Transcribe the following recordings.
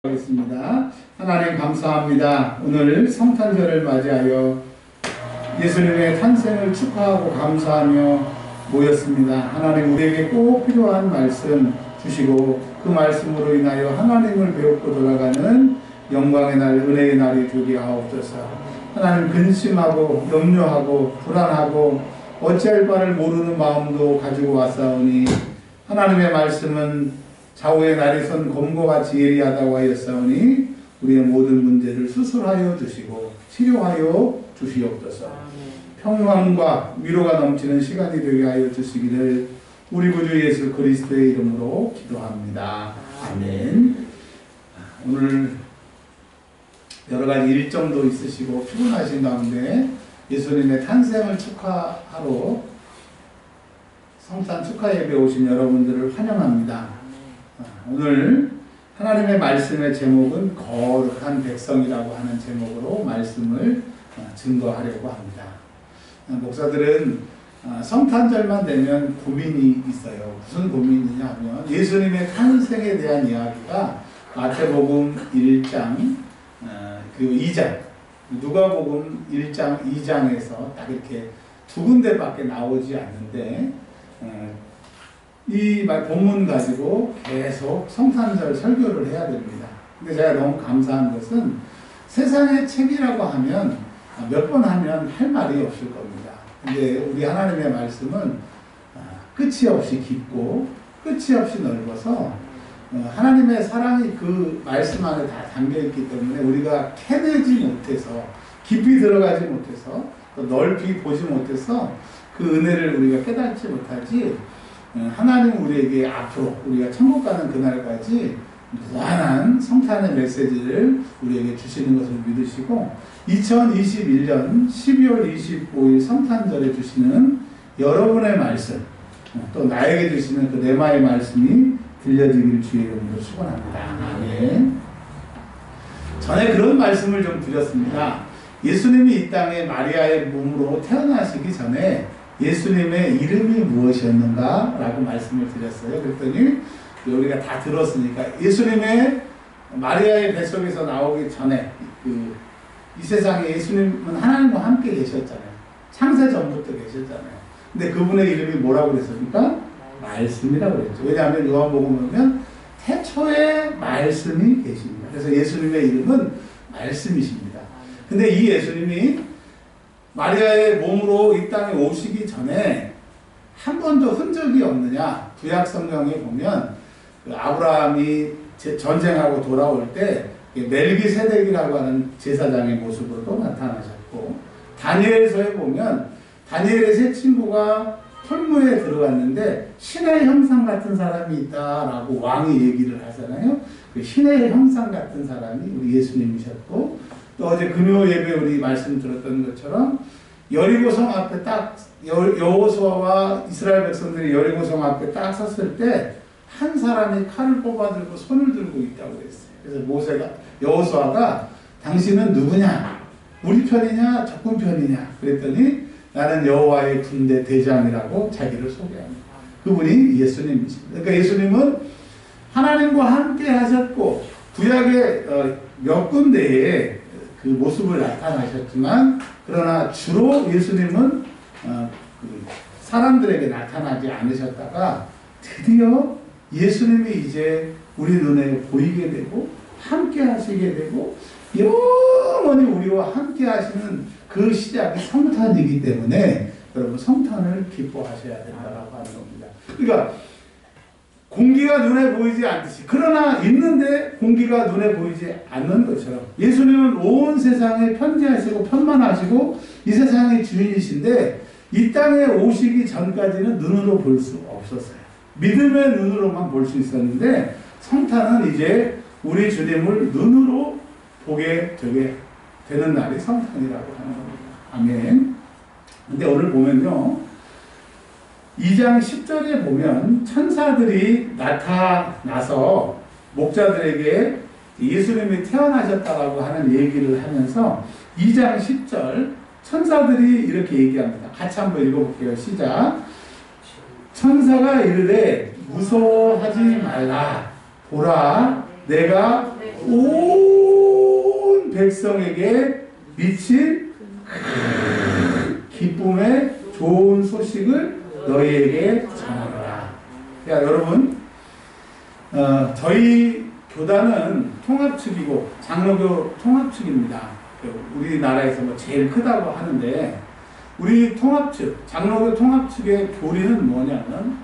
하겠습니다. 하나님 감사합니다. 오늘 성탄절을 맞이하여 예수님의 탄생을 축하하고 감사하며 모였습니다. 하나님 우리에게 꼭 필요한 말씀 주시고 그 말씀으로 인하여 하나님을 배우고 돌아가는 영광의 날, 은혜의 날이 되게 하옵소서. 하나님 근심하고 염려하고 불안하고 어찌할 바를 모르는 마음도 가지고 왔사오니 하나님의 말씀은 좌우의 날이 선 검과 같이 예리하다고 하였사오니 우리의 모든 문제를 수술하여 주시고 치료하여 주시옵소서. 평강과 위로가 넘치는 시간이 되게 하여 주시기를 우리 구주 예수 그리스도의 이름으로 기도합니다. 아멘. 오늘 여러가지 일정도 있으시고 피곤하신 가운데 예수님의 탄생을 축하하러 성탄 축하 예배 오신 여러분들을 환영합니다. 오늘 하나님의 말씀의 제목은 거룩한 백성이라고 하는 제목으로 말씀을 증거하려고 합니다. 목사들은 성탄절만 되면 고민이 있어요. 무슨 고민이냐 하면 예수님의 탄생에 대한 이야기가 마태복음 1장 그리고 2장 누가복음 1장 2장에서 딱 이렇게 두 군데밖에 나오지 않는데 이 본문 가지고 계속 성탄절 설교를 해야 됩니다. 근데 제가 너무 감사한 것은 세상의 책이라고 하면 몇 번 하면 할 말이 없을 겁니다. 근데 우리 하나님의 말씀은 끝이 없이 깊고 끝이 없이 넓어서 하나님의 사랑이 그 말씀 안에 다 담겨있기 때문에 우리가 캐내지 못해서 깊이 들어가지 못해서 또 넓이 보지 못해서 그 은혜를 우리가 깨닫지 못하지 하나님 우리에게 앞으로 우리가 천국 가는 그날까지 무한한 성탄의 메시지를 우리에게 주시는 것을 믿으시고 2021년 12월 25일 성탄절에 주시는 여러분의 말씀 또 나에게 주시는 그 레마의 말씀이 들려지길 주의 이름으로 축원합니다. 아멘. 전에 그런 말씀을 좀 드렸습니다. 예수님이 이 땅에 마리아의 몸으로 태어나시기 전에 예수님의 이름이 무엇이었는가? 라고 말씀을 드렸어요. 그랬더니 우리가 다 들었으니까 예수님의 마리아의 뱃속에서 나오기 전에 이 세상에 예수님은 하나님과 함께 계셨잖아요. 창세 전부터 계셨잖아요. 근데 그분의 이름이 뭐라고 그랬습니까? 말씀이라고 그랬죠. 왜냐하면 요한복음 보면 태초에 말씀이 계십니다. 그래서 예수님의 이름은 말씀이십니다. 근데 이 예수님이 마리아의 몸으로 이 땅에 오시기 전에 한 번도 흔적이 없느냐? 구약 성경에 보면 그 아브라함이 전쟁하고 돌아올 때 멜기세덱이라고 하는 제사장의 모습으로도 나타나셨고 다니엘서에 보면 다니엘의 세 친구가 털무에 들어갔는데 신의 형상 같은 사람이 있다라고 왕이 얘기를 하잖아요. 그 신의 형상 같은 사람이 우리 예수님이셨고 또 어제 금요 예배 우리 말씀 들었던 것처럼 여리고성 앞에 딱 여호수아와 이스라엘 백성들이 여리고성 앞에 딱 섰을 때 한 사람이 칼을 뽑아들고 손을 들고 있다고 그랬어요. 그래서 여호수아가 당신은 누구냐? 우리 편이냐? 적군 편이냐? 그랬더니 나는 여호와의 군대 대장이라고 자기를 소개합니다. 그분이 예수님이십니다. 그러니까 예수님은 하나님과 함께 하셨고 구약의 몇 군데에 그 모습을 나타나셨지만 그러나 주로 예수님은 사람들에게 나타나지 않으셨다가 드디어 예수님이 이제 우리 눈에 보이게 되고 함께 하시게 되고 영원히 우리와 함께 하시는 그 시작이 성탄이기 때문에 여러분 성탄을 기뻐하셔야 된다고 하는 겁니다. 그러니까 공기가 눈에 보이지 않듯이 그러나 있는데 공기가 눈에 보이지 않는 것처럼 예수님은 온 세상에 편지하시고 편만하시고 이 세상의 주인이신데 이 땅에 오시기 전까지는 눈으로 볼 수 없었어요. 믿음의 눈으로만 볼 수 있었는데 성탄은 이제 우리 주님을 눈으로 보게 되게 되는 날이 성탄이라고 하는 겁니다. 아멘. 근데 오늘 보면요 2장 10절에 보면 천사들이 나타나서 목자들에게 예수님이 태어나셨다라고 하는 얘기를 하면서 2장 10절 천사들이 이렇게 얘기합니다. 같이 한번 읽어볼게요. 시작. 천사가 이르되 무서워하지 말라. 보라 내가 온 백성에게 미칠 기쁨의 좋은 소식을 너희에게 전하노라. 야, 여러분, 저희 교단은 통합측이고 장로교 통합측입니다. 우리나라에서 뭐 제일 크다고 하는데, 우리 통합측, 장로교 통합측의 교리는 뭐냐면,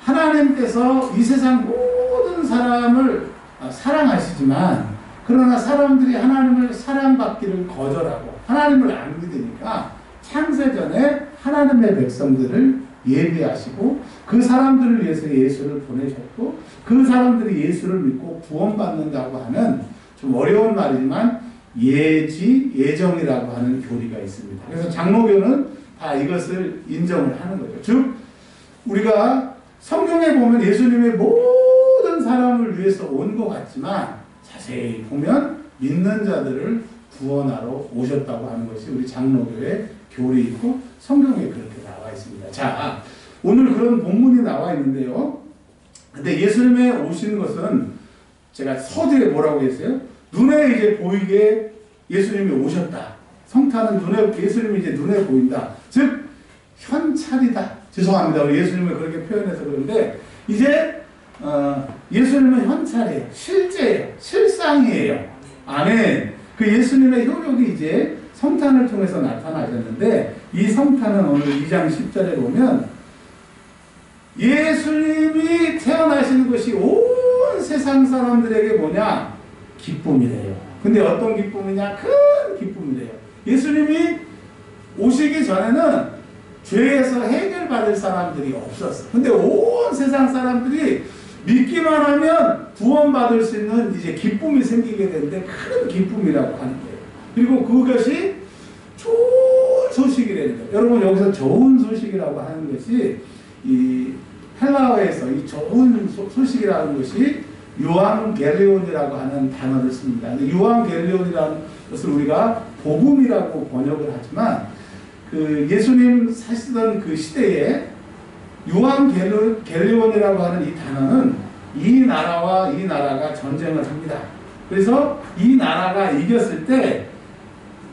하나님께서 이 세상 모든 사람을 사랑하시지만, 그러나 사람들이 하나님을 사랑받기를 거절하고 하나님을 안 믿으니까 창세전에 하나님의 백성들을 예비하시고 그 사람들을 위해서 예수를 보내셨고, 그 사람들이 예수를 믿고 구원받는다고 하는, 좀 어려운 말이지만 예정이라고 하는 교리가 있습니다. 그래서 장로교는 다 이것을 인정을 하는 거죠. 즉, 우리가 성경에 보면 예수님의 모든 사람을 위해서 온 것 같지만 자세히 보면 믿는 자들을 구원하러 오셨다고 하는 것이 우리 장로교의 교리이고 성경에 그렇게 나와 있습니다. 자, 오늘 그런 본문이 나와 있는데요. 근데 예수님의 오신 것은 제가 서두에 뭐라고 했어요? 눈에 이제 보이게 예수님이 오셨다. 성탄은 예수님이 이제 눈에 보인다. 즉, 현찰이다. 죄송합니다. 우리 예수님을 그렇게 표현해서 그런데, 이제, 예수님은 현찰이에요. 실제예요. 실상이에요. 아멘. 그 예수님의 효력이 이제 성탄을 통해서 나타나셨는데, 이 성탄은 오늘 2장 10절에 보면, 예수님이 태어나시는 것이 온 세상 사람들에게 뭐냐? 기쁨이래요. 근데 어떤 기쁨이냐? 큰 기쁨이래요. 예수님이 오시기 전에는 죄에서 해결받을 사람들이 없었어. 근데 온 세상 사람들이 믿기만 하면 구원받을 수 있는 이제 기쁨이 생기게 되는데, 큰 기쁨이라고 하는 거예요. 그리고 그것이 좋은 소식이라는 거예요. 여러분, 여기서 좋은 소식이라고 하는 것이 이 헬라어에서 이 좋은 소식이라는 것이 유앙겔리온이라고 하는 단어를 씁니다. 유앙겔리온이라는 것을 우리가 복음이라고 번역을 하지만, 그 예수님 사시던 그 시대에 유앙겔리온이라고 하는 이 단어는 이 나라와 이 나라가 전쟁을 합니다. 그래서 이 나라가 이겼을 때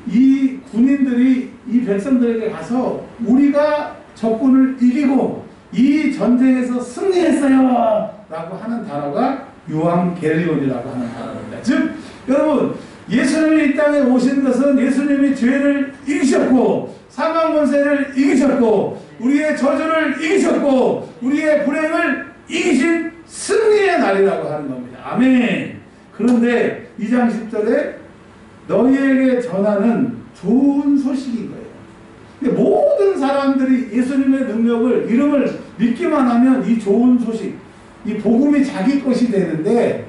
이 군인들이 이 백성들에게 가서 우리가 적군을 이기고 이 전쟁에서 승리했어요 라고 하는 단어가 유앙겔리온이라고 하는 단어입니다. 즉, 여러분, 예수님이 이 땅에 오신 것은 예수님이 죄를 이기셨고 사망 권세를 이기셨고 우리의 저주를 이기셨고 우리의 불행을 이기신 승리의 날이라고 하는 겁니다. 아멘. 그런데 2장 10절에 너희에게 전하는 좋은 소식인 거예요. 근데 모든 사람들이 예수님의 능력을, 이름을 믿기만 하면 이 좋은 소식, 이 복음이 자기 것이 되는데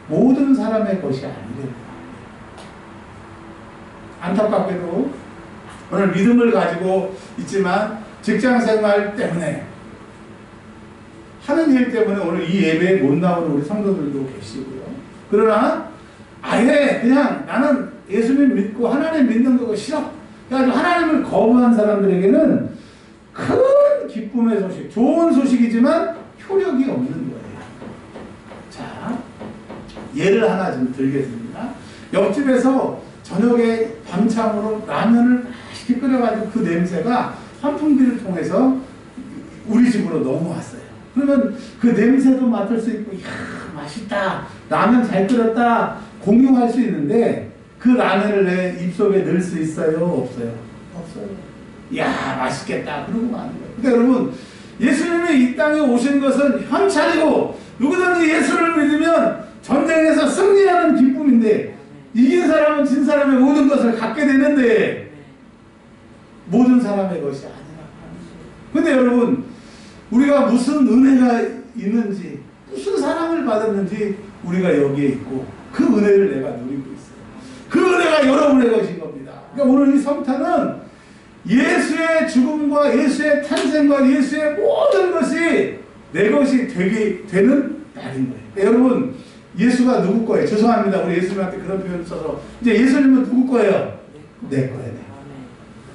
모든 사람의 것이 아니래요. 안타깝게도 오늘 믿음을 가지고 있지만 직장생활 때문에, 하는 일 때문에 오늘 이 예배에 못 나오는 우리 성도들도 계시고요. 그러나 아예 그냥 나는 예수님 믿고 하나님 믿는 거 싫어, 그래가지고 하나님을 거부한 사람들에게는 큰 기쁨의 소식, 좋은 소식이지만 효력이 없는 거예요. 자, 예를 하나 좀 들겠습니다. 옆집에서 저녁에 밤참으로 라면을 맛있게 끓여가지고 그 냄새가 환풍기를 통해서 우리 집으로 넘어왔어요. 그러면 그 냄새도 맡을 수 있고, 이야, 맛있다, 라면 잘 끓였다, 공유할 수 있는데, 그 라면을 내 입속에 넣을 수 있어요? 없어요? 없어요. 이야, 맛있겠다. 그러고 마는 거예요. 그러니까 여러분, 예수님이 이 땅에 오신 것은 현찰이고, 누구든지 예수를 믿으면 전쟁에서 승리하는 기쁨인데, 이긴 사람은 진 사람의 모든 것을 갖게 되는데, 모든 사람의 것이 아니라고 하는 거예요. 근데 여러분, 우리가 무슨 은혜가 있는지, 무슨 사랑을 받았는지 우리가 여기에 있고, 그 은혜를 내가 누리고 있어요. 그 은혜가 여러분의 것인 겁니다. 그러니까 오늘 이 성탄은 예수의 죽음과 예수의 탄생과 예수의 모든 것이 내 것이 되는 날인 거예요. 그러니까 여러분, 예수가 누구 거예요? 죄송합니다. 우리 예수님한테 그런 표현을 써서. 이제 예수님은 누구 거예요? 내 거예요.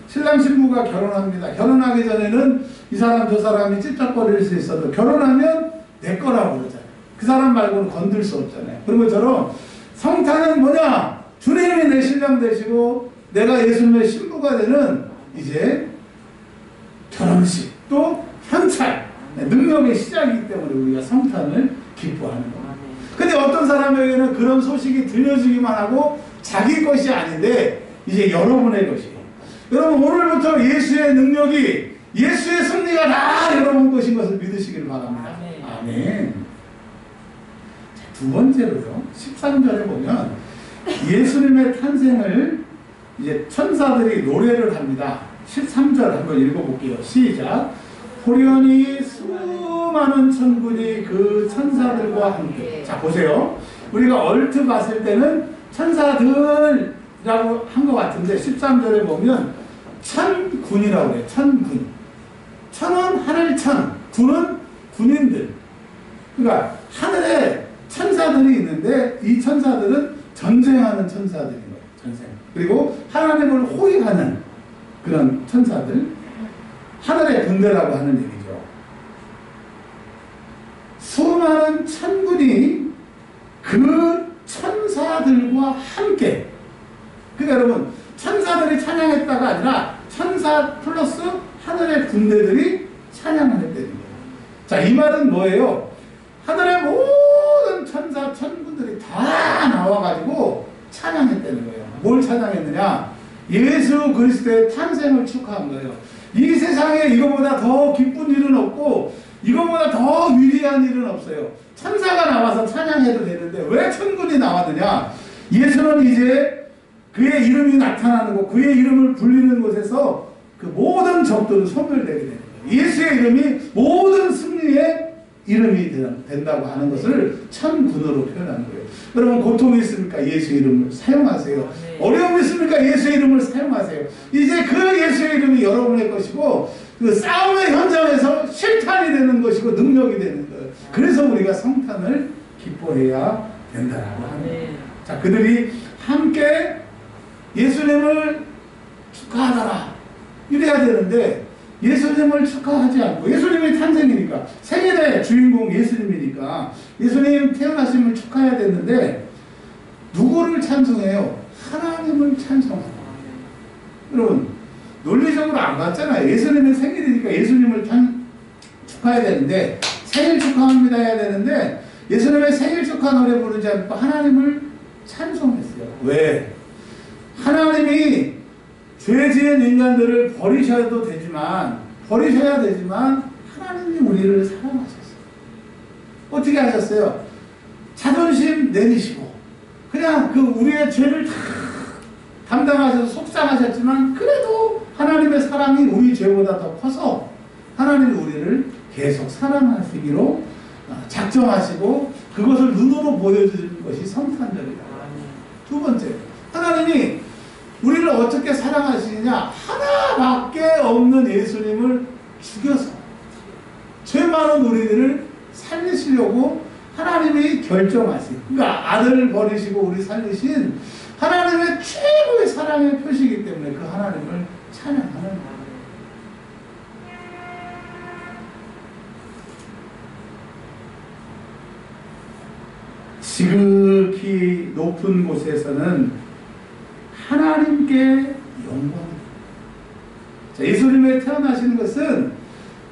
신랑 신부가 결혼합니다. 결혼하기 전에는 이 사람 저 사람이 찝쩍거릴 수 있어도 결혼하면 내 거라고 그러잖아요. 그 사람 말고는 건들 수 없잖아요. 그런 것처럼 성탄은 뭐냐? 주님이 내 신랑 되시고 내가 예수님의 신부가 되는 이제 결혼식 또 현찰 능력의 시작이기 때문에 우리가 성탄을 기뻐하는 겁니다. 근데 어떤 사람에게는 그런 소식이 들려주기만 하고 자기 것이 아닌데 이제 여러분의 것이에요. 여러분 오늘부터 예수의 능력이 예수의 승리가 다 여러분 것인 것을 믿으시길 바랍니다. 아멘. 두 번째로요. 13절에 보면 예수님의 탄생을 이제 천사들이 노래를 합니다. 13절 한번 읽어볼게요. 시작. 호련히 수많은 천군이 그 천사들과 함께. 자 보세요. 우리가 얼핏 봤을 때는 천사들이라고 한 것 같은데 13절에 보면 천군이라고 해요. 천군. 천은 하늘천, 군은 군인들. 그러니까 하늘에 천사들이 있는데 이 천사들은 전쟁하는 천사들인 거예요. 전쟁. 그리고 하나님을 호위하는 그런 천사들. 하늘의 군대라고 하는 얘기죠. 수많은 천군이 그 천사들과 함께. 그러니까 여러분 천사들이 찬양했다가 아니라 천사 플러스 하늘의 군대들이 찬양을 했다는 거예요. 자, 이 말은 뭐예요? 하늘의 모든 천사 천군들이 다 나와가지고 찬양했다는 거예요. 뭘 찬양했느냐? 예수 그리스도의 탄생을 축하한 거예요. 이 세상에 이거보다 더 기쁜 일은 없고 이거보다 더 위대한 일은 없어요. 천사가 나와서 찬양해도 되는데 왜 천군이 나왔느냐? 예수는 이제 그의 이름이 나타나는 곳, 그의 이름을 불리는 곳에서 그 모든 적들은 소멸되게 되는 거예요. 예수의 이름이 모든 승리의 이름이 된다고 하는 것을 천군으로 표현하는 거예요. 여러분 고통이 있습니까? 예수의 이름을 사용하세요. 어려움이 있습니까? 예수의 이름을 사용하세요. 이제 그 예수의 이름이 여러분의 것이고 그 싸움의 현장에서 실탄이 되는 것이고 능력이 되는 거예요. 그래서 우리가 성탄을 기뻐해야 된다라고 하는 거예요. 자, 그들이 함께 예수님을 축하하더라 이래야 되는데 예수님을 축하하지 않고 예수님의 탄생이니까 생일의 주인공 예수님이니까 예수님 태어나심을 축하해야 되는데 누구를 찬송해요? 하나님을 찬송합니다. 여러분 논리적으로 안 맞잖아요. 예수님의 생일이니까 예수님을 축하해야 되는데 생일 축하합니다 해야 되는데 예수님의 생일 축하 노래 부르지 않고 하나님을 찬송했어요. 왜? 하나님이 죄 지은 인간들을 버리셔야 되지만 하나님이 우리를 사랑하셨어요. 어떻게 하셨어요? 자존심 내리시고 그냥 그 우리의 죄를 다 담당하셔서 속상하셨지만 그래도 하나님의 사랑이 우리 죄보다 더 커서 하나님이 우리를 계속 사랑하시기로 작정하시고 그것을 눈으로 보여주는 것이 성탄절이다. 두 번째, 하나님이 우리를 어떻게 사랑하시느냐? 하나밖에 없는 예수님을 죽여서 죄 많은 우리들을 살리시려고 하나님이 결정하신, 그러니까 아들을 버리시고 우리 살리신 하나님의 최고의 사랑의 표시이기 때문에 그 하나님을 찬양하는 거예요. 지극히 높은 곳에서는 하나님께 영광. 자, 예수님의 태어나시는 것은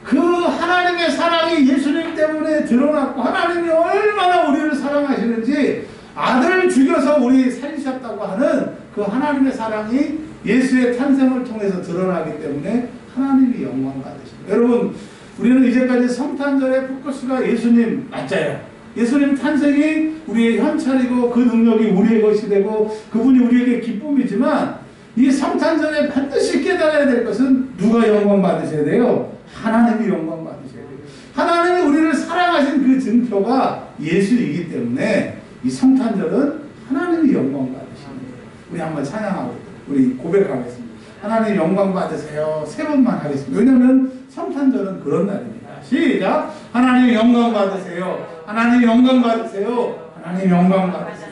그 하나님의 사랑이 예수님 때문에 드러났고 하나님이 얼마나 우리를 사랑하시는지 아들 죽여서 우리 살리셨다고 하는 그 하나님의 사랑이 예수의 탄생을 통해서 드러나기 때문에 하나님이 영광 받으십니다. 여러분 우리는 이제까지 성탄절의 포커스가 예수님 맞아요. 예수님 탄생이 우리의 현찰이고 그 능력이 우리의 것이 되고 그분이 우리에게 기쁨이지만 이 성탄절에 반드시 깨달아야 될 것은 누가 영광 받으셔야 돼요? 하나님이 영광 받으셔야 돼요. 하나님이 우리를 사랑하신 그 증표가 예수이기 때문에 이 성탄절은 하나님이 영광 받으시는 거예요. 우리 한번 찬양하고 우리 고백하겠습니다. 하나님 영광 받으세요. 세 번만 하겠습니다. 왜냐하면 성탄절은 그런 날입니다. 시작! 하나님 영광 받으세요. 하나님 영광 받으세요. 하나님 영광 받으세요.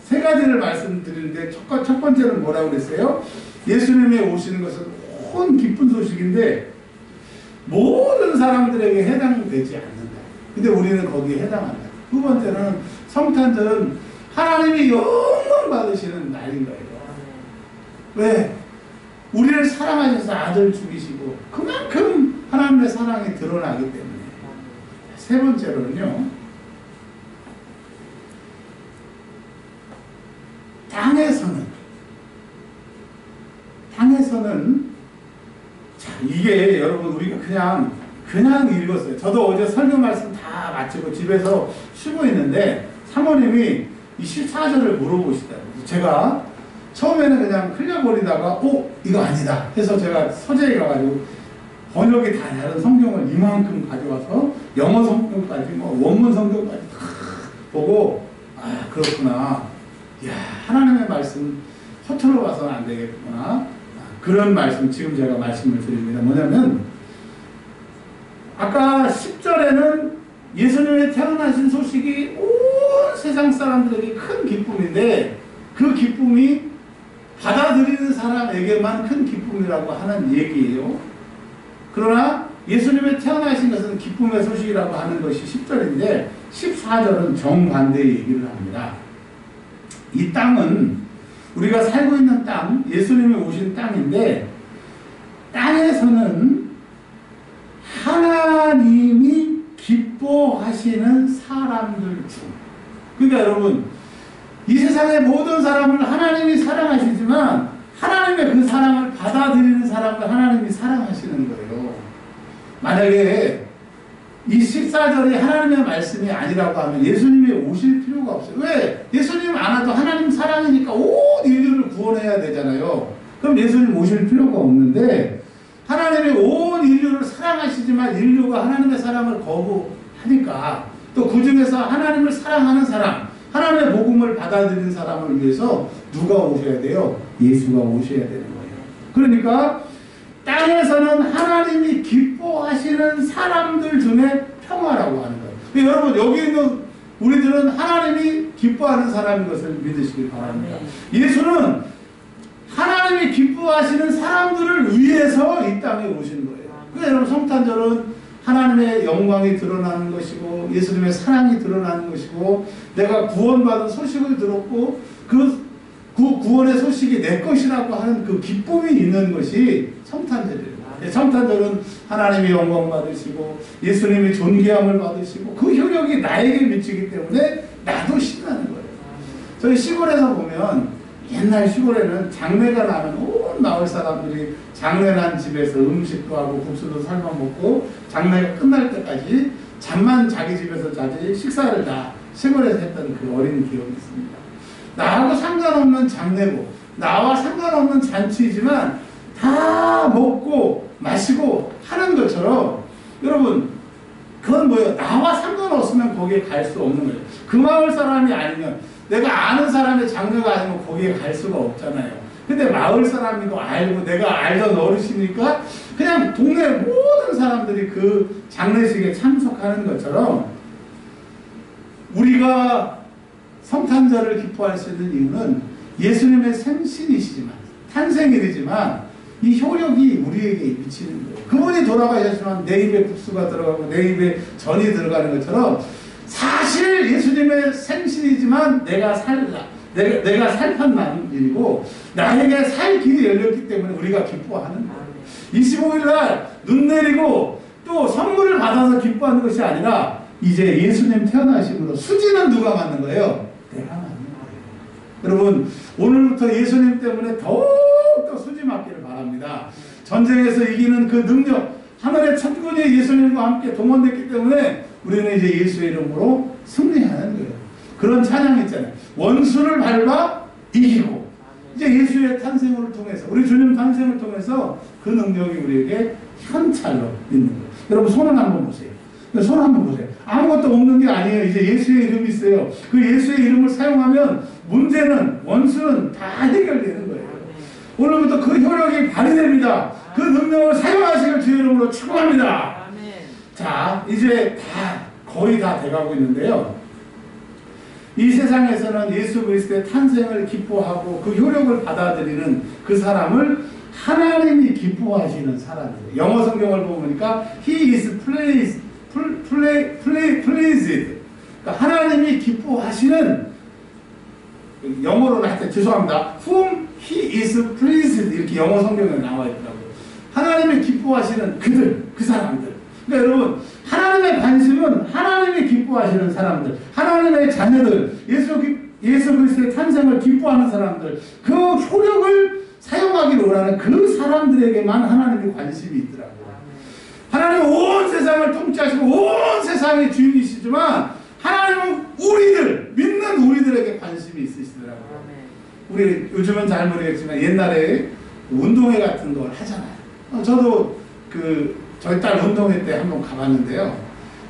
세 가지를 말씀드리는데 첫 번째는 뭐라고 그랬어요? 예수님이 오시는 것은 온 기쁜 소식인데 모든 사람들에게 해당되지 않는다. 근데 우리는 거기에 해당한다. 두 번째는 성탄절은 하나님이 영광 받으시는 날인 거예요. 왜? 우리를 사랑하셔서 아들 죽이시고 그만큼 하나님의 사랑이 드러나기 때문에. 세 번째로는요, 땅에서는 자, 이게 여러분 우리가 그냥 읽었어요. 저도 어제 설교 말씀 다 마치고 집에서 쉬고 있는데 사모님이 이 14절을 물어보시더라고요. 제가 처음에는 그냥 흘려버리다가 이거 아니다 해서 제가 서재에 가가지고 번역이 다 다른 성경을 이만큼 가져와서 영어 성경까지 원문 성경까지 다 보고 그렇구나. 야, 하나님의 말씀 허투루 봐서는 안 되겠구나. 그런 말씀 지금 제가 말씀을 드립니다. 뭐냐면 아까 10절에는 예수님의 태어나신 소식이 온 세상 사람들에게 큰 기쁨인데 그 기쁨이 받아들이는 사람에게만 큰 기쁨이라고 하는 얘기예요. 그러나 예수님의 태어나신 것은 기쁨의 소식이라고 하는 것이 10절인데 14절은 정반대의 얘기를 합니다. 이 땅은 우리가 살고 있는 땅, 예수님이 오신 땅인데 땅에서는 하나님이 기뻐하시는 사람들 중, 그러니까 여러분 이 세상의 모든 사람을 하나님이 사랑하시지만 하나님의 그 사랑을 받아들이는 사람을 하나님이 사랑하시는 거예요. 만약에 이 14절이 하나님의 말씀이 아니라고 하면 예수님이 오실 필요가 없어요. 왜? 예수님 안 와도 하나님 사랑이니까 온 인류를 구원해야 되잖아요. 그럼 예수님 오실 필요가 없는데 하나님이 온 인류를 사랑하시지만 인류가 하나님의 사랑을 거부하니까 또 그 중에서 하나님을 사랑하는 사람, 하나님의 복음을 받아들이는 사람을 위해서 누가 오셔야 돼요? 예수가 오셔야 되는 거예요. 그러니까 땅에서는 하나님이 기뻐하시는 사람들 중에 평화라고 하는 거예요. 여러분 여기 있는 우리들은 하나님이 기뻐하는 사람인 것을 믿으시길 바랍니다. 예수는 하나님이 기뻐하시는 사람들을 위해서 이 땅에 오신 거예요. 그러니까 여러분 성탄절은 하나님의 영광이 드러나는 것이고 예수님의 사랑이 드러나는 것이고 내가 구원받은 소식을 들었고 그 구원의 소식이 내 것이라고 하는 그 기쁨이 있는 것이 성탄절이에요. 성탄절은 하나님이 영광 받으시고 예수님이 존귀함을 받으시고 그 효력이 나에게 미치기 때문에 나도 신나는 거예요. 저희 시골에서 보면 옛날 시골에는 장례가 나면 온 마을 사람들이 장례 난 집에서 음식도 하고 국수도 삶아 먹고 장례가 끝날 때까지 잠만 자기 집에서 자지 식사를 다 시골에서 했던 그 어린 기억이 있습니다. 나하고 상관없는 장례고 나와 상관없는 잔치이지만 다 먹고 마시고 하는 것처럼 여러분 그건 뭐예요? 나와 상관없으면 거기에 갈 수 없는 거예요. 그 마을 사람이 아니면 내가 아는 사람의 장례가 아니면 거기에 갈 수가 없잖아요. 근데 마을 사람이고 알고 내가 알던 어르시니까 그냥 동네 모든 사람들이 그 장례식에 참석하는 것처럼 우리가 성탄절을 기뻐할 수 있는 이유는 예수님의 생신이시지만 탄생일이지만 이 효력이 우리에게 미치는 거예요. 그분이 돌아가셨지만 내 입에 국수가 들어가고 내 입에 전이 들어가는 것처럼 사실 예수님의 생신이지만 내가 살 판만 일이고 나에게 살 길이 열렸기 때문에 우리가 기뻐하는 거예요. 25일 날 눈 내리고 또 선물을 받아서 기뻐하는 것이 아니라 이제 예수님 태어나심으로 수지는 누가 맞는 거예요? 내가 맞는 거예요. 여러분 오늘부터 예수님 때문에 더욱더 수지 맞기를 바랍니다. 전쟁에서 이기는 그 능력 하늘의 천군이 예수님과 함께 동원됐기 때문에 우리는 이제 예수의 이름으로 승리하는 거예요. 그런 찬양 있잖아요. 원수를 밟아 이기고 이제 예수의 탄생을 통해서 우리 주님 탄생을 통해서 그 능력이 우리에게 현찰로 있는 거예요. 여러분 손을 한번 보세요. 손 한번 보세요. 아무것도 없는 게 아니에요. 이제 예수의 이름이 있어요. 그 예수의 이름을 사용하면 문제는 원수는 다 해결되는 거예요. 오늘부터 그 효력이 발휘됩니다. 그 능력을 사용하시길 주의 이름으로 축원합니다. 자, 이제 거의 다 돼가고 있는데요. 이 세상에서는 예수 그리스도의 탄생을 기뻐하고 그 효력을 받아들이는 그 사람을 하나님이 기뻐하시는 사람이에요. 영어 성경을 보니까 He is pleased. 그러니까 하나님이 기뻐하시는, 영어로는 하여튼 죄송합니다. Whom he is pleased 이렇게 영어 성경에 나와 있더라고요. 하나님이 기뻐하시는 그들, 그 사람들. 그러니까 여러분, 하나님의 관심은 하나님이 기뻐하시는 사람들, 하나님의 자녀들, 예수 그리스도의 탄생을 기뻐하는 사람들, 그 효력을 사용하기를 원하는 그 사람들에게만 하나님의 관심이 있더라고요. 하나님은 온 세상을 통치하시고 온 세상의 주인이시지만 하나님은 우리들, 믿는 우리들에게 관심이 있으시더라고요. 우리 요즘은 잘 모르겠지만 옛날에 운동회 같은 걸 하잖아요. 저도 저희 딸 운동회 때 한번 가봤는데요.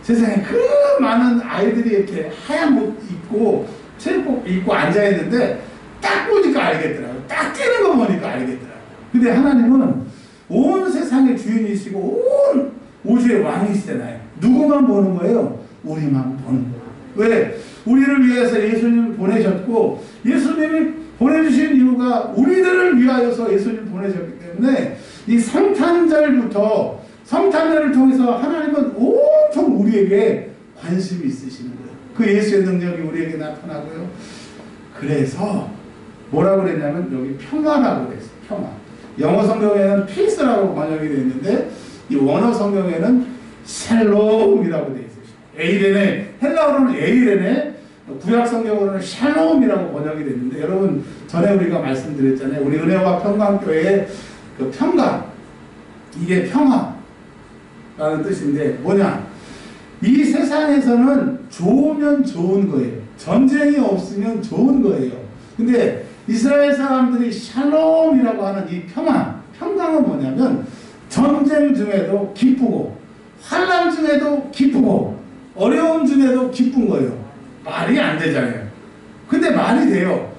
세상에 그 많은 아이들이 이렇게 하얀 옷 입고 체육복 입고 앉아있는데 딱 보니까 알겠더라고요. 딱 뛰는 거 보니까 알겠더라고요. 근데 하나님은 온 세상의 주인이시고 온 우주의 왕이시잖아요. 누구만 보는 거예요? 우리만 보는 거예요. 왜? 우리를 위해서 예수님을 보내셨고, 예수님이 보내주신 이유가 우리들을 위하여서 예수님을 보내셨기 때문에 이 성탄절부터, 성탄절을 통해서 하나님은 온통 우리에게 관심이 있으시는 거예요. 그 예수의 능력이 우리에게 나타나고요. 그래서 뭐라고 그랬냐면 여기 평화라고 그랬어요. 평화. 영어 성경에는 peace라고 번역이 되어 있는데 이 원어 성경에는 샬롬이라고 되어 있어요. 에이레네, 헬라어로는 에이레네, 구약 성경으로는 샬롬이라고 번역이 됐는데, 여러분 전에 우리가 말씀드렸잖아요. 우리 은혜와 평강교회의 그 평강, 이게 평화라는 뜻인데 뭐냐? 이 세상에서는 좋으면 좋은 거예요. 전쟁이 없으면 좋은 거예요. 근데 이스라엘 사람들이 샬롬이라고 하는 이 평강은 뭐냐면 전쟁 중에도 기쁘고 환난 중에도 기쁘고 어려움 중에도 기쁜 거예요. 말이 안 되잖아요. 근데 말이 돼요.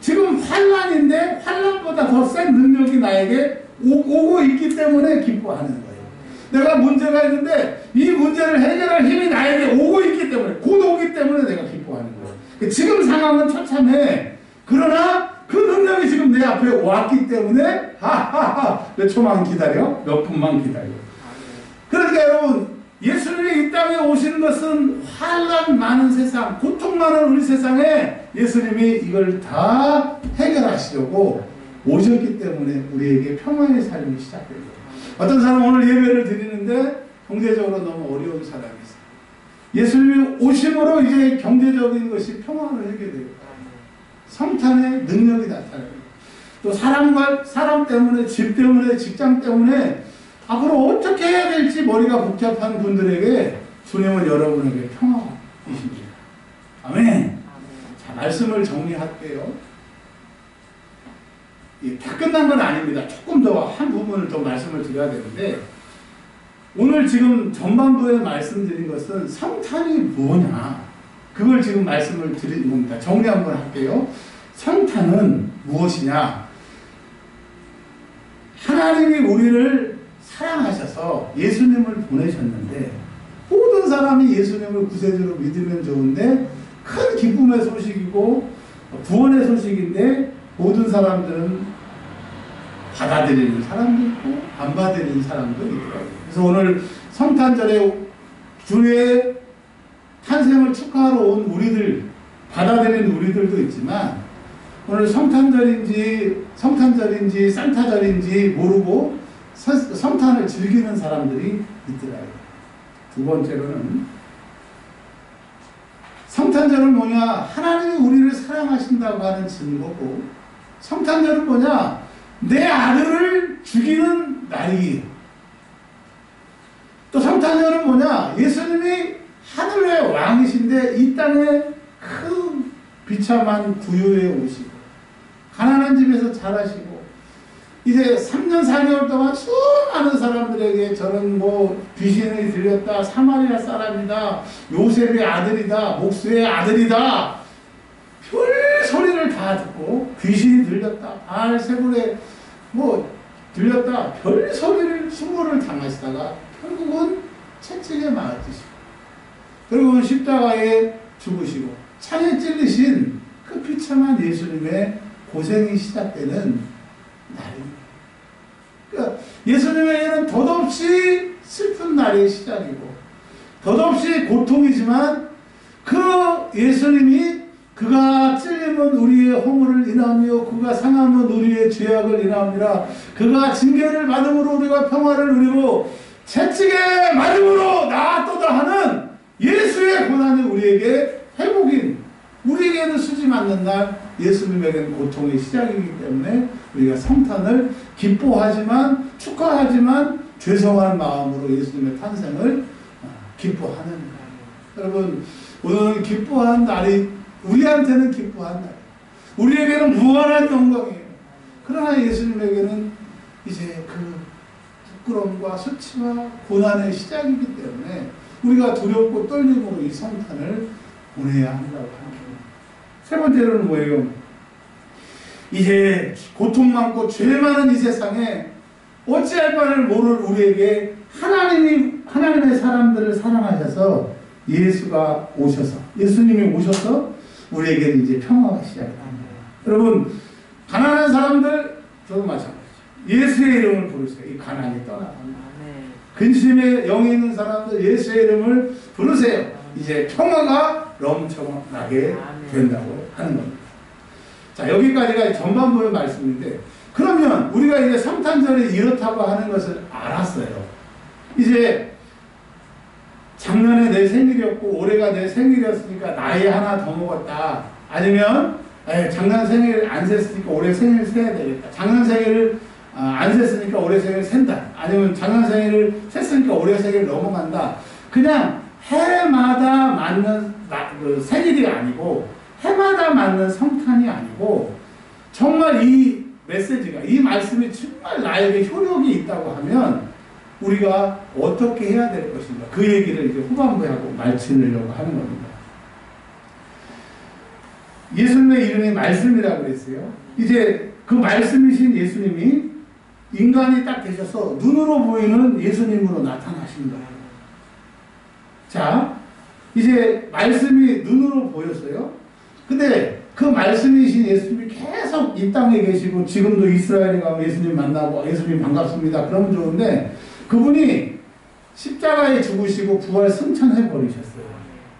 지금 환난인데 환난보다 더 센 능력이 나에게 오고 있기 때문에 기뻐하는 거예요. 내가 문제가 있는데 이 문제를 해결할 힘이 나에게 오고 있기 때문에, 곧 오기 때문에 내가 기뻐하는 거예요. 지금 상황은 처참해. 그러나 그 능력이 지금 내 앞에 왔기 때문에 하하하 몇 초만 기다려? 몇 분만 기다려. 그러니까 여러분, 예수님이 이 땅에 오시는 것은 환난 많은 세상, 고통 많은 우리 세상에 예수님이 이걸 다 해결하시려고 오셨기 때문에 우리에게 평화의 삶이 시작됩니다. 어떤 사람은 오늘 예배를 드리는데 경제적으로 너무 어려운 사람이 있어요. 예수님이 오심으로 이제 경제적인 것이 평화를 해결돼요. 성탄의 능력이 나타나요. 또 사람 때문에, 집 때문에, 직장 때문에 앞으로 어떻게 해야 될지 머리가 복잡한 분들에게 주님은 여러분에게 평화이십니다. 아멘. 자, 말씀을 정리할게요. 다 끝난 건 아닙니다. 조금 더 한 부분을 더 말씀을 드려야 되는데, 오늘 지금 전반부에 말씀드린 것은 성탄이 뭐냐, 그걸 지금 말씀을 드린 겁니다. 정리 한번 할게요. 성탄은 무엇이냐? 하나님이 우리를 사랑하셔서 예수님을 보내셨는데, 모든 사람이 예수님을 구세주로 믿으면 좋은데 큰 기쁨의 소식이고 구원의 소식인데 모든 사람들은 받아들이는 사람도 있고 안 받아들이는 사람도 있더라고요. 그래서 오늘 성탄절에 주의 탄생을 축하하러 온 우리들, 받아들이는 우리들도 있지만 오늘 성탄절인지 산타절인지 모르고 성탄을 즐기는 사람들이 있더라고요. 두 번째로는 성탄절은 뭐냐? 하나님이 우리를 사랑하신다고 하는 증거고, 성탄절은 뭐냐? 내 아들을 죽이는 날이에요. 또 성탄절은 뭐냐? 예수님이 하늘의 왕이신데 이 땅에 큰 비참한 구유에 오시고 가난한 집에서 자라시고 이제 3년 4개월 동안 수많은 사람들에게 저는 뭐 귀신이 들렸다, 사마리아 사람이다, 요셉의 아들이다, 목수의 아들이다, 별 소리를 다 듣고 귀신이 들렸다, 바알세불에 뭐 들렸다, 별 소리를 수모를 당하시다가 결국은 채찍에 맞으시고 결국은 십자가에 죽으시고 창에 찔리신 그 비참한 예수님의 고생이 시작되는 날입니다. 그러니까 예수님에게는 덧없이 슬픈 날의 시작이고 덧없이 고통이지만 그 예수님이 그가 찔림은 우리의 허물을 인하며 그가 상함은 우리의 죄악을 인하니라. 그가 징계를 받음으로 우리가 평화를 누리고 채찍에 맞음으로 나았도다 하는 예수의 고난이 우리에게 회복인, 우리에게는 수지 맞는 날 예수님에게는 고통의 시작이기 때문에 우리가 성탄을 기뻐하지만 축하하지만 죄송한 마음으로 예수님의 탄생을 기뻐하는 날. 여러분, 오늘은 기뻐한 날이 우리한테는 기뻐한 날, 우리에게는 무한한 영광이에요. 그러나 예수님에게는 이제 그 부끄러움과 수치와 고난의 시작이기 때문에 우리가 두렵고 떨림으로 이 성탄을 보내야 한다고 합니다. 세 번째로는 뭐예요? 이제 고통 많고 죄 많은 이 세상에 어찌할 바를 모를 우리에게 하나님의 사람들을 사랑하셔서 예수님이 오셔서 우리에게는 이제 평화가 시작합니다. 여러분, 가난한 사람들, 저도 마찬가지죠. 예수의 이름을 부르세요. 이 가난이 떠나갑니다. 근심에 영이 있는 사람들 예수의 이름을 부르세요. 이제 평화가 넘쳐나게 된다고 하는 겁니다. 자, 여기까지가 전반부의 말씀인데, 그러면 우리가 이제 성탄절이 이렇다고 하는 것을 알았어요. 이제 작년에 내 생일이었고 올해가 내 생일이었으니까 나이 하나 더 먹었다. 아니면 작년 생일 안 셌으니까 올해 생일 세야 되겠다. 작년 생일을 안 셌으니까 올해 생일 센다. 아니면 작년 생일을 셌으니까 올해 생일 넘어간다. 그냥 해마다 맞는 생일이 아니고 해마다 맞는 성탄이 아니고 정말 이 메시지가, 이 말씀이 정말 나에게 효력이 있다고 하면 우리가 어떻게 해야 될 것인가, 그 얘기를 이제 후반부에 하고 마치려고 하는 겁니다. 예수님의 이름이 말씀이라고 그랬어요. 이제 그 말씀이신 예수님이 인간이 딱 되셔서 눈으로 보이는 예수님으로 나타나신 거예요. 자, 이제 말씀이 눈으로 보였어요. 근데 그 말씀이신 예수님이 계속 이 땅에 계시고 지금도 이스라엘에 가면 예수님 만나고 예수님 반갑습니다 그러면 좋은데, 그분이 십자가에 죽으시고 부활 승천해 버리셨어요.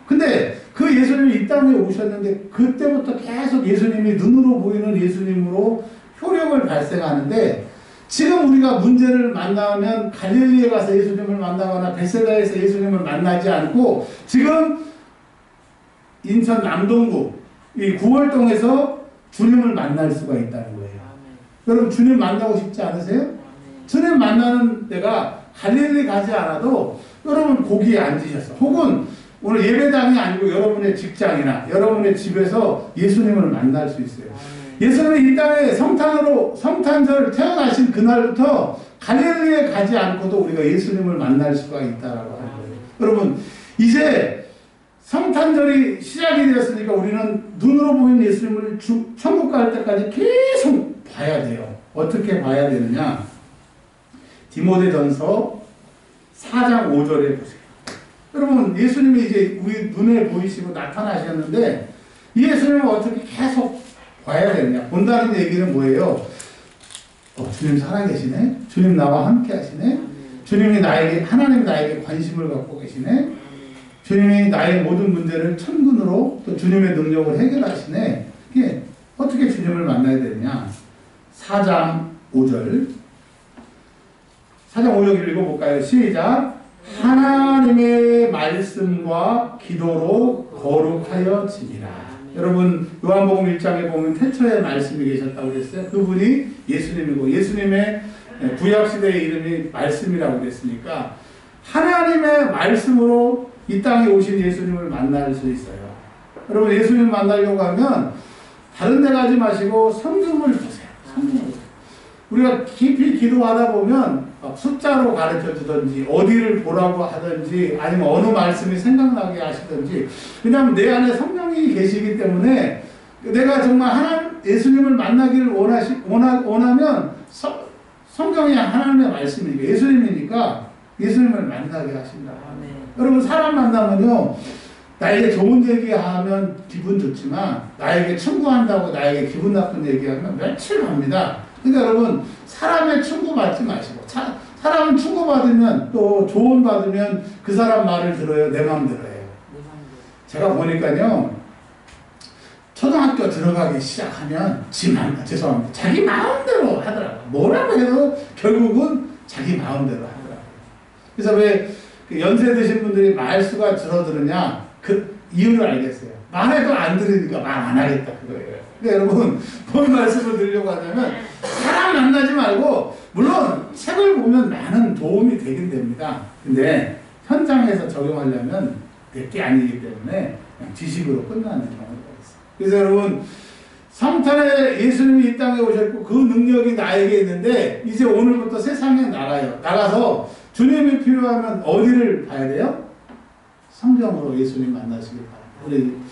근데 그 예수님이 이 땅에 오셨는데 그때부터 계속 예수님이 눈으로 보이는 예수님으로 효력을 발생하는데, 지금 우리가 문제를 만나면 갈릴리에 가서 예수님을 만나거나 베세다에서 예수님을 만나지 않고 지금 인천 남동구 이 구월동에서 주님을 만날 수가 있다는 거예요. 여러분, 주님 만나고 싶지 않으세요? 주님 만나는 데가 갈릴리 가지 않아도 여러분 거기에 앉으셔서, 혹은 오늘 예배당이 아니고 여러분의 직장이나 여러분의 집에서 예수님을 만날 수 있어요. 예수님이 이 땅에 성탄절 태어나신 그날부터 갈릴리에 가지 않고도 우리가 예수님을 만날 수가 있다라고 하는 거예요. 여러분, 이제 성탄절이 시작이 되었으니까 우리는 눈으로 보이는 예수님을 천국 갈 때까지 계속 봐야 돼요. 어떻게 봐야 되느냐? 디모데전서 4장 5절에 보세요. 여러분, 예수님이 이제 우리 눈에 보이시고 나타나셨는데 이 예수님을 어떻게 계속 봐야 되느냐? 본다는 얘기는 뭐예요? 주님 살아계시네? 주님 나와 함께 하시네? 주님이 하나님 나에게 관심을 갖고 계시네? 주님이 나의 모든 문제를 천군으로 또 주님의 능력을 해결하시네? 이게 어떻게 주님을 만나야 되느냐? 4장 5절 읽어볼까요? 시작! 하나님의 말씀과 기도로 거룩하여 지니라. 여러분, 요한복음 1장에 보면 태초에 말씀이 계셨다고 그랬어요. 그분이 예수님이고 예수님의 구약시대의 이름이 말씀이라고 그랬으니까 하나님의 말씀으로 이 땅에 오신 예수님을 만날 수 있어요. 여러분, 예수님 만나려고 하면 다른 데 가지 마시고 성경을 보세요. 우리가 깊이 기도하다 보면 숫자로 가르쳐 주든지 어디를 보라고 하든지 아니면 어느 말씀이 생각나게 하시든지, 왜냐하면 내 안에 성령이 계시기 때문에 내가 정말 예수님을 만나기를 원하면 성경이 하나님의 말씀이니까 예수님이니까 예수님을 만나게 하신다. 여러분, 사람 만나면요, 나에게 좋은 얘기하면 기분 좋지만 나에게 충고한다고 나에게 기분 나쁜 얘기하면 며칠 갑니다. 그러니까 여러분, 사람의 충고 받지 마시고, 사람은 충고 받으면 또 조언 받으면 그 사람 말을 들어요? 내 마음 들어요? 제가 보니까요, 초등학교 들어가기 시작하면 죄송합니다. 자기 마음대로 하더라고요. 뭐라고 해도 결국은 자기 마음대로 하더라고요. 그래서 왜 연세 드신 분들이 말수가 줄어드느냐, 그 이유를 알겠어요. 말해도 안 들으니까 말 안 하겠다 그거예요. 그러니까 여러분, 뭔 말씀을 드리려고 하냐면, 사람 만나지 말고, 물론 책을 보면 많은 도움이 되긴 됩니다. 근데 현장에서 적용하려면 내게 아니기 때문에 그냥 지식으로 끝나는 경우가 있어요. 그래서 여러분, 성탄에 예수님이 이 땅에 오셨고 그 능력이 나에게 있는데, 이제 오늘부터 세상에 나가요. 나가서 주님이 필요하면 어디를 봐야 돼요? 성경으로 예수님 만나시길 바랍니다.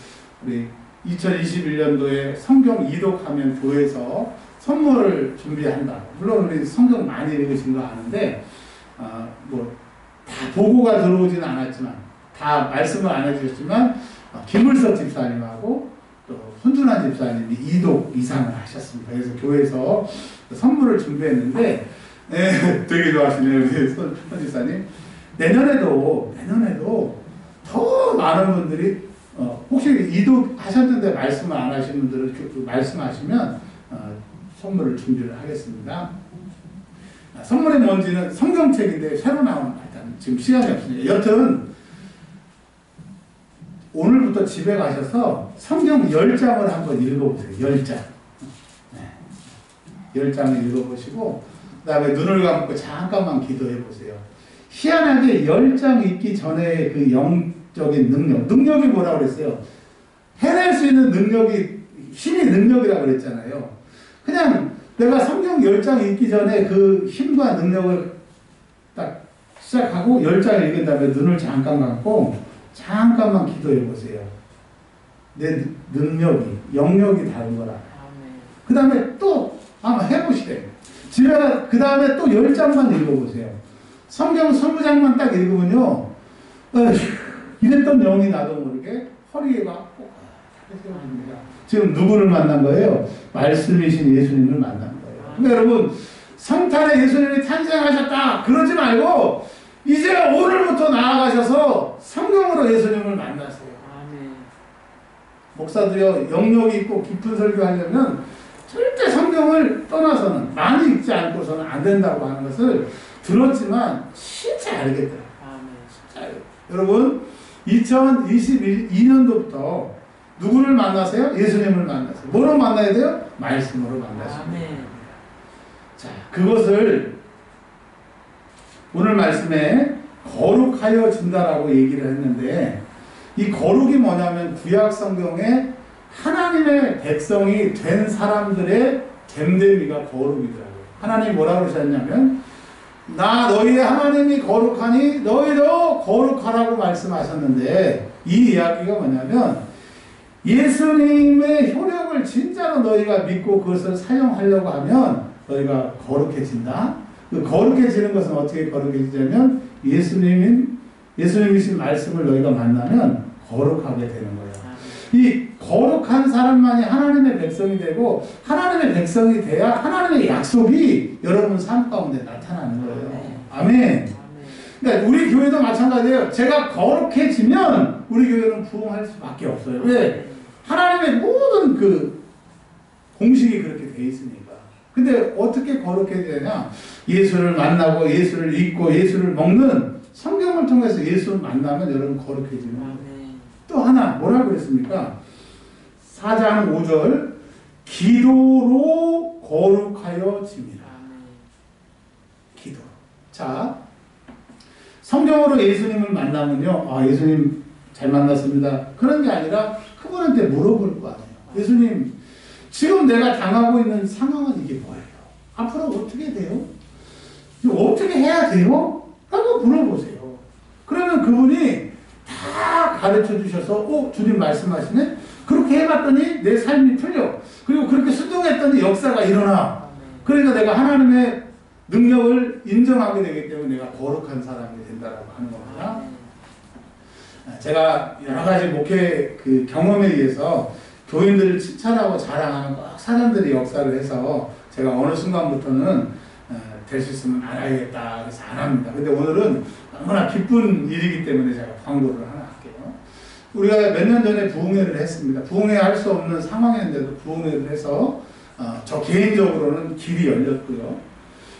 우리 2021년도에 성경 이독하면 교회에서 선물을 준비한다. 물론 우리 성경 많이 읽으신 거 아는데, 다 보고가 들어오지는 않았지만, 다 말씀을 안 해주셨지만, 김을석 집사님하고 또 손준환 집사님이 이독 이상을 하셨습니다. 그래서 교회에서 선물을 준비했는데, 네, 되게 좋아하시네요. 우리 손 집사님. 내년에도 더 많은 분들이, 혹시 이독 하셨는데 말씀을 안 하신 분들은 말씀하시면, 선물을 준비를 하겠습니다. 선물이 뭔지는 성경책인데 새로 나온, 일단 지금 시간이 없으니까. 여튼 오늘부터 집에 가셔서 성경 10장을 한번 읽어보세요. 10장. 네. 10장을 읽어보시고 그 다음에 눈을 감고 잠깐만 기도해보세요. 희한하게 10장 읽기 전에 그 영적인 능력이 뭐라고 그랬어요? 해낼 수 있는 능력이 힘이 능력이라고 그랬잖아요. 그냥 내가 성경 10장 읽기 전에 그 힘과 능력을 딱 시작하고 10장을 읽은 다음에 눈을 잠깐 감고 잠깐만 기도해 보세요. 내 능력이, 영역이 다른 거라. 그 다음에 또 한번 해보시래요. 집에 그 다음에 또 10장만 읽어보세요. 성경 20장만 딱 읽으면요, 이랬던 영이 나도 모르게 허리가 꼭 합니다. 지금 누구를 만난 거예요? 말씀이신 예수님을 만난 거예요. 그러니까 여러분, 성탄에 예수님이 탄생하셨다 그러지 말고 이제 오늘부터 나아가셔서 성경으로 예수님을 만나세요. 목사들이요, 영역이 있고 깊은 설교하려면 절대 성경을 떠나서는, 많이 읽지 않고서는 안 된다고 하는 것을 들었지만 진짜 알겠더라고요. 진짜 알겠어요. 여러분, 2022년도부터 누구를 만나세요? 예수님을 만나세요. 뭐로 만나야 돼요? 말씀으로 만나시면 됩니다. 자, 그것을 오늘 말씀에 거룩하여 준다라고 얘기를 했는데, 이 거룩이 뭐냐면 구약 성경에 하나님의 백성이 된 사람들의 됨됨이가 거룩이더라고요. 하나님이 뭐라고 하셨냐면, 나 너희의 하나님이 거룩하니 너희도 거룩하라고 말씀하셨는데, 이 이야기가 뭐냐면 예수님의 효력을 진짜로 너희가 믿고 그것을 사용하려고 하면 너희가 거룩해진다. 그 거룩해지는 것은 어떻게 거룩해지냐면 예수님이신 말씀을 너희가 만나면 거룩하게 되는 거예요. 이 거룩한 사람만이 하나님의 백성이 되고, 하나님의 백성이 돼야 하나님의 약속이 여러분 삶 가운데 나타나는 거예요. 아멘. 그러니까 우리 교회도 마찬가지예요. 제가 거룩해지면 우리 교회는 부흥할 수밖에 없어요. 왜? 하나님의 모든 그 공식이 그렇게 돼 있으니까. 근데 어떻게 거룩해지냐? 예수를 만나고 예수를 읽고 예수를 먹는 성경을 통해서 예수를 만나면 여러분 거룩해지는 거예요. 또 하나 뭐라고 그랬습니까? 4장 5절 기도로 거룩하여 짐이라. 기도. 자, 성경으로 예수님을 만나면요, 아, 예수님 잘 만났습니다. 그런 게 아니라 그분한테 물어볼 거 아니에요. 예수님, 지금 내가 당하고 있는 상황은 이게 뭐예요? 앞으로 어떻게 돼요? 어떻게 해야 돼요? 라고 물어보세요. 그러면 그분이 다 가르쳐 주셔서, 주님 말씀하시네? 그렇게 해봤더니 내 삶이 풀려. 그리고 그렇게 순종했더니 역사가 일어나. 그러니까 내가 하나님의 능력을 인정하게 되기 때문에 내가 거룩한 사람이 된다라고 하는 겁니다. 제가 여러 가지 목회 그 경험에 의해서 교인들을 칭찬하고 자랑하는 사람들이 역사를 해서 제가 어느 순간부터는 될 수 있으면 알아야겠다 그래서 안 합니다. 근데 오늘은 너무나 기쁜 일이기 때문에 제가 광고를 하나 할게요. 우리가 몇 년 전에 부흥회를 했습니다. 부흥회 할 수 없는 상황이었는데도 부흥회를 해서 저 개인적으로는 길이 열렸고요.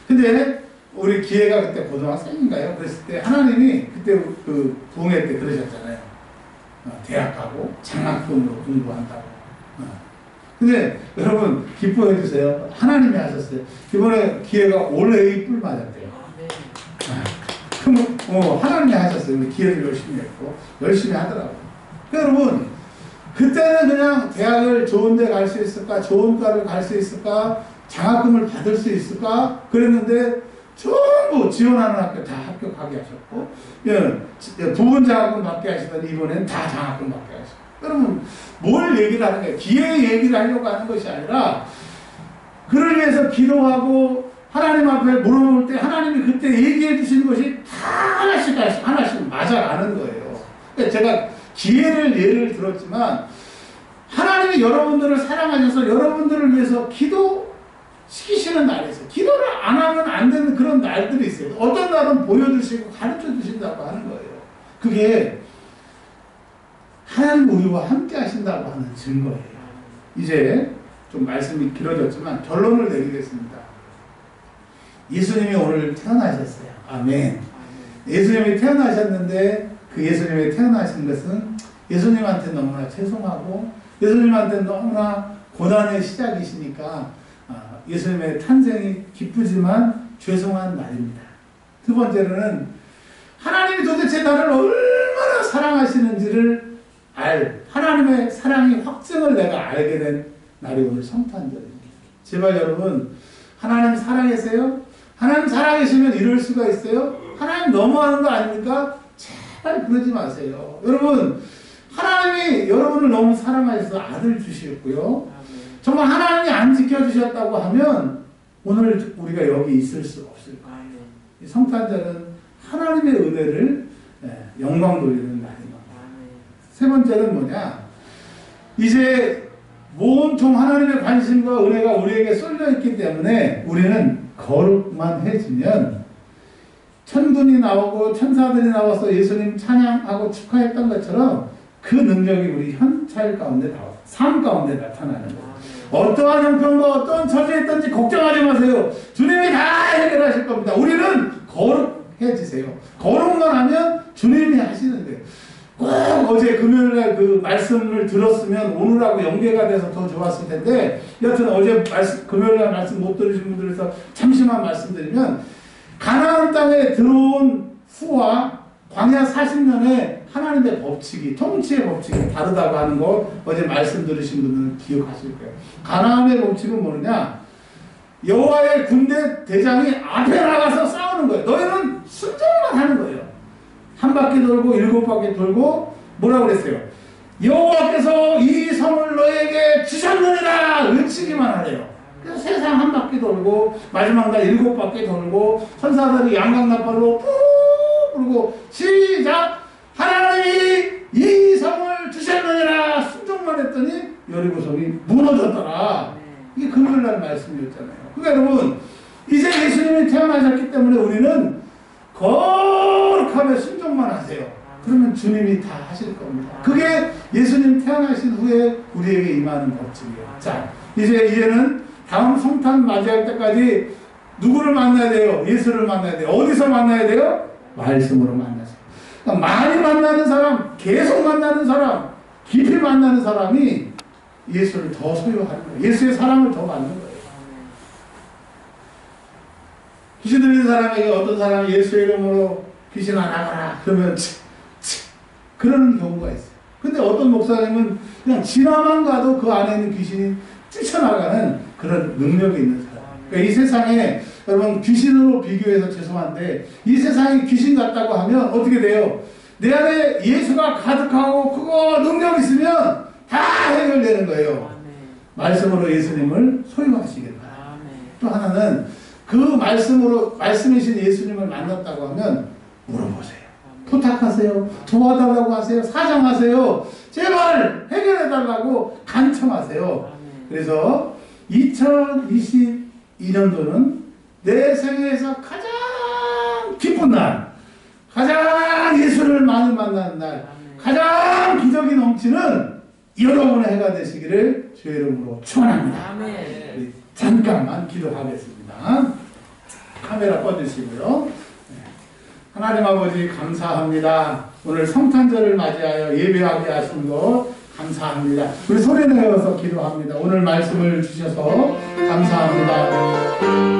근데 우리 기회가 그때 고등학생인가요? 그랬을 때 하나님이 그때 그 부흥회 때 그러셨잖아요. 대학 가고 장학금으로 공부한다고. 근데 여러분 기뻐해 주세요. 하나님이 하셨어요. 이번에 기회가 올해의 뿔 맞았대요. 그럼 하나님이 하셨어요. 우리 기회를 열심히 했고 열심히 하더라고요. 여러분 그때는 그냥 대학을 좋은 데 갈 수 있을까? 좋은 과를 갈 수 있을까? 장학금을 받을 수 있을까? 그랬는데 전부 지원하는 학교 다 합격하게 하셨고, 부분 장학금 받게 하시더니 이번엔 다 장학금 받게 하셨고. 여러분 뭘 얘기를 하는 거예요? 기회 얘기를 하려고 하는 것이 아니라 그를 위해서 기도하고 하나님 앞에 물어볼 때 하나님이 그때 얘기해 주시는 것이 다 하나씩 맞아가는 거예요. 그러니까 제가 기회를 예를 들었지만 하나님이 여러분들을 사랑하셔서 여러분들을 위해서 기도시키시는 날이 있어요. 기도를 안 하면 안 되는 그런 날들이 있어요. 어떤 날은 보여주시고 가르쳐 주신다고 하는 거예요. 그게 하나님 우리와 함께 하신다고 하는 증거예요. 이제 좀 말씀이 길어졌지만 결론을 내리겠습니다. 예수님이 오늘 태어나셨어요. 아멘. 예수님이 태어나셨는데 그 예수님이 태어나신 것은 예수님한테 너무나 죄송하고 예수님한테 너무나 고난의 시작이시니까 예수님의 탄생이 기쁘지만 죄송한 날입니다. 두 번째로는 하나님이 도대체 나를 얼마나 사랑하시는지를 하나님의 사랑의 확증을 내가 알게 된 날이 오늘 성탄절입니다. 제발 여러분 하나님 사랑하세요? 하나님 살아계시면 이럴 수가 있어요? 하나님 너무하는 거 아닙니까? 제발 그러지 마세요. 여러분 하나님이 여러분을 너무 사랑하셔서 아들 주셨고요. 정말 하나님이 안 지켜주셨다고 하면 오늘 우리가 여기 있을 수 없을 거예요. 이 성탄절은 하나님의 은혜를 영광 돌리는 날입니다. 세 번째는 뭐냐? 이제 온통 하나님의 관심과 은혜가 우리에게 쏠려 있기 때문에 우리는 거룩만 해지면 천군이 나오고 천사들이 나와서 예수님 찬양하고 축하했던 것처럼 그 능력이 우리 현찰 가운데 삶 가운데 나타나는 거예요. 어떠한 형편과 어떠한 처지에 있든지 걱정하지 마세요. 주님이 다 해결하실 겁니다. 우리는 거룩해지세요. 거룩만 하면 주님이 하시는 거예요. 꼭 어제 금요일날 그 말씀을 들었으면 오늘하고 연계가 돼서 더 좋았을 텐데 여튼 어제 금요일날 말씀 못 들으신 분들에서 잠시만 말씀드리면 가나안 땅에 들어온 후와 광야 40년의 하나님의 법칙이 통치의 법칙이 다르다고 하는 거 어제 말씀 들으신 분들은 기억하실 거예요. 가나안의 법칙은 뭐냐? 여호와의 군대 대장이 앞에 나가서 싸우는 거예요. 너희는 순종만 하는 거예요. 한 바퀴 돌고 7바퀴 돌고 뭐라고 그랬어요? 여호와께서 이 성을 너에게 주셨느니라 외치기만 하래요. 그래서 세상 한 바퀴 돌고 마지막 날 7바퀴 돌고 천사들이 양강나팔로 푸 부르고 시작! 하나님이 이 성을 주셨느니라 순종만 했더니 여리고성이 무너졌더라. 이게 금요일날 말씀이었잖아요. 그러니까 여러분 이제 예수님이 태어나셨기 때문에 우리는 거룩하며 순종만 하세요. 그러면 주님이 다 하실 겁니다. 그게 예수님 태어나신 후에 우리에게 임하는 법칙이에요. 자, 이제는 다음 성탄 맞이할 때까지 누구를 만나야 돼요? 예수를 만나야 돼요. 어디서 만나야 돼요? 말씀으로 만나세요. 그러니까 많이 만나는 사람, 계속 만나는 사람, 깊이 만나는 사람이 예수를 더 소유하는 거예요. 예수의 사랑을 더 받는 거예요. 귀신 들리는 사람에게 어떤 사람이 예수의 이름으로 귀신아 나가라 그러면 그런 경우가 있어요. 근데 어떤 목사님은 그냥 지나만 가도 그 안에 있는 귀신이 뛰쳐나가는 그런 능력이 있는 사람. 그러니까 이 세상에 여러분 귀신으로 비교해서 죄송한데 이 세상이 귀신 같다고 하면 어떻게 돼요? 내 안에 예수가 가득하고 그거 능력 있으면 다 해결되는 거예요. 말씀으로 예수님을 소유하시길 바랍니다. 또 하나는 그 말씀이신 예수님을 만났다고 하면 물어보세요. 부탁하세요. 도와달라고 하세요. 사정하세요. 제발 해결해달라고 간청하세요. 그래서 2022년도는 내 생애에서 가장 기쁜 날, 가장 예수를 많이 만나는 날, 가장 기적이 넘치는 여러분의 해가 되시기를 주의 이름으로 축원합니다. 아멘. 우리 잠깐만 기도하겠습니다. 카메라 꺼주시고요. 하나님 아버지 감사합니다. 오늘 성탄절을 맞이하여 예배하게 하신 것 감사합니다. 우리 소리 내어서 기도합니다. 오늘 말씀을 주셔서 감사합니다.